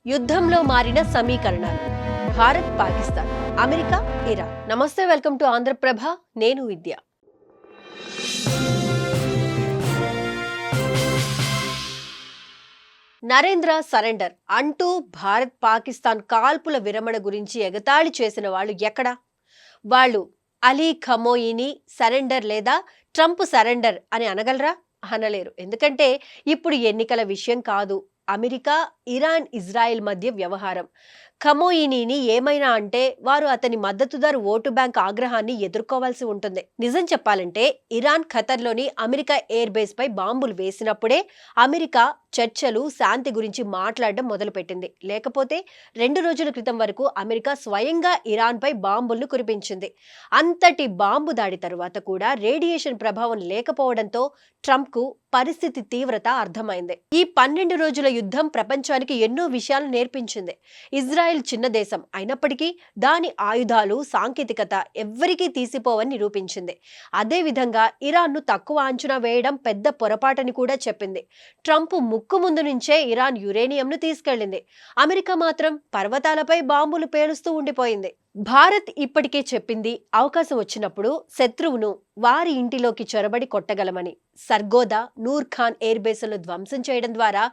యుద్ధంలో మారిన సమీకరణాలు భారత్ పాకిస్తాన్ అమెరికా ఇరాన్. నమస్తే, వెల్కమ్ టు ఆంధ్రప్రభ. నేను విద్య. నరేంద్ర సరెండర్ అంటూ భారత్ పాకిస్తాన్ కాల్పుల విరమణ గురించి ఎగతాళి చేసిన వాళ్ళు ఎక్కడా? వాళ్ళు అలీ ఖమోయిని సరెండర్ లేదా ట్రంప్ సరెండర్ అని అనగలరా? అనలేరు. ఎందుకంటే ఇప్పుడు ఎన్నికల విషయం కాదు, అమెరికా ఇరాన్ ఇజ్రాయెల్ మధ్య వ్యవహారం. ఖమోయినీని ఏమైనా అంటే వారు అతని మద్దతుదారు ఓటు బ్యాంక్ ఆగ్రహాన్ని ఎదుర్కోవాల్సి ఉంటుంది. నిజం చెప్పాలంటే ఇరాన్ ఖతర్లోని అమెరికా ఎయిర్ బేస్ పై బాంబులు వేసినప్పుడే అమెరికా చర్చలు శాంతి గురించి మాట్లాడడం మొదలుపెట్టింది. లేకపోతే 2 రోజుల క్రితం వరకు అమెరికా స్వయంగా ఇరాన్ పై బాంబులను కురిపించింది. అంతటి బాంబు దాడి తరువాత కూడా రేడియేషన్ ప్రభావం లేకపోవడంతో ట్రంప్ కు పరిస్థితి తీవ్రత అర్థమైంది. ఈ 12 రోజుల యుద్ధం ప్రపంచానికి ఎన్నో విషయాలు నేర్పించింది. ఇజ్రాయెల్ చిన్న దేశం అయినప్పటికీ దాని ఆయుధాలు, సాంకేతికత ఎవ్వరికీ తీసిపోవని నిరూపించింది. అదేవిధంగా ఇరాన్ను తక్కువ అంచనా వేయడం పెద్ద పొరపాటని కూడా చెప్పింది. ట్రంప్ ముక్కు ముందు నుంచే ఇరాన్ యురేనియంను తీసుకెళ్లింది. అమెరికా మాత్రం పర్వతాలపై బాంబులు పేలుస్తూ ఉండిపోయింది. భారత్ ఇప్పటికే చెప్పింది, అవకాశం వచ్చినప్పుడు శత్రువును వారి ఇంటిలోకి చొరబడి కొట్టగలమని. సర్గోదా, నూర్ ఖాన్ ఎయిర్ బేస్లను ధ్వంసం చేయడం ద్వారా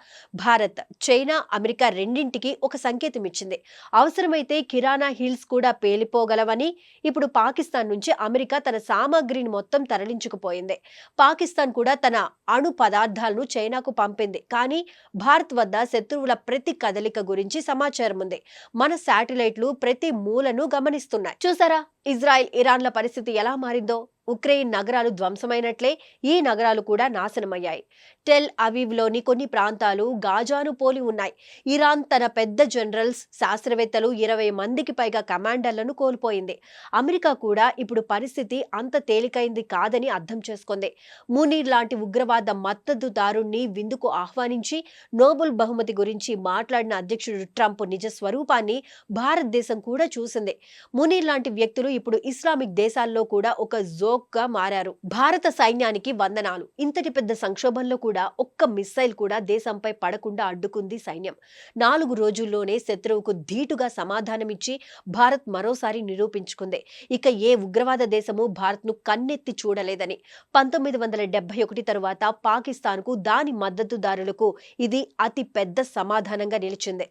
భారత్, చైనా, అమెరికా రెండింటికి ఒక సంకేతం ఇచ్చింది. అవసరమైతే కిరాణా హిల్స్ కూడా పేలిపోగలవని. ఇప్పుడు పాకిస్తాన్ నుంచి అమెరికా తన సామాగ్రిని మొత్తం తరలించుకుపోయింది. పాకిస్తాన్ కూడా తన అణు పదార్థాలను చైనాకు పంపింది. కానీ భారత్ వద్ద శత్రువుల ప్రతి కదలిక గురించి సమాచారం ఉంది. మన శాటిలైట్లు ప్రతి మూలను గమనిస్తున్నాయి. చూసారా ఇజ్రాయెల్ ఇరాన్ల పరిస్థితి ఎలా మారిందో? ఉక్రెయిన్ నగరాలు ధ్వంసమైనట్లే ఈ నగరాలు కూడా నాశనమయ్యాయి. టెల్ అవీవ్ లోని కొన్ని ప్రాంతాలు గాజాను పోలి ఉన్నాయి. ఇరాన్ తన పెద్ద జనరల్స్, శాస్త్రవేత్తలు, 20 మందికి పైగా కమాండర్లను కోల్పోయింది. అమెరికా కూడా ఇప్పుడు పరిస్థితి అంత తేలికైంది కాదని అర్థం చేసుకుంది. మునీర్ లాంటి ఉగ్రవాద మద్దతుదారుణ్ణి విందుకు ఆహ్వానించి నోబెల్ బహుమతి గురించి మాట్లాడిన అధ్యక్షుడు ట్రంప్ నిజ స్వరూపాన్ని భారతదేశం కూడా చూసింది. మునీర్ లాంటి వ్యక్తులు ఇప్పుడు ఇస్లామిక్ దేశాల్లో కూడా ఒక గా మారారు. భారత సైన్యానికి వందనాలు. ఇంతటి పెద్ద సంక్షోభంలో కూడా ఒక్క మిస్సైల్ కూడా దేశంపై పడకుండా అడ్డుకుంది సైన్యం. 4 రోజుల్లోనే శత్రువుకు ధీటుగా సమాధానమిచ్చి భారత్ మరోసారి నిరూపించుకుంది. ఇక ఏ ఉగ్రవాద దేశము భారత్ను కన్నెత్తి చూడలేదని. 1971 తరువాత పాకిస్తాన్కు, దాని మద్దతుదారులకు ఇది అతి పెద్ద సమాధానంగా నిలిచింది.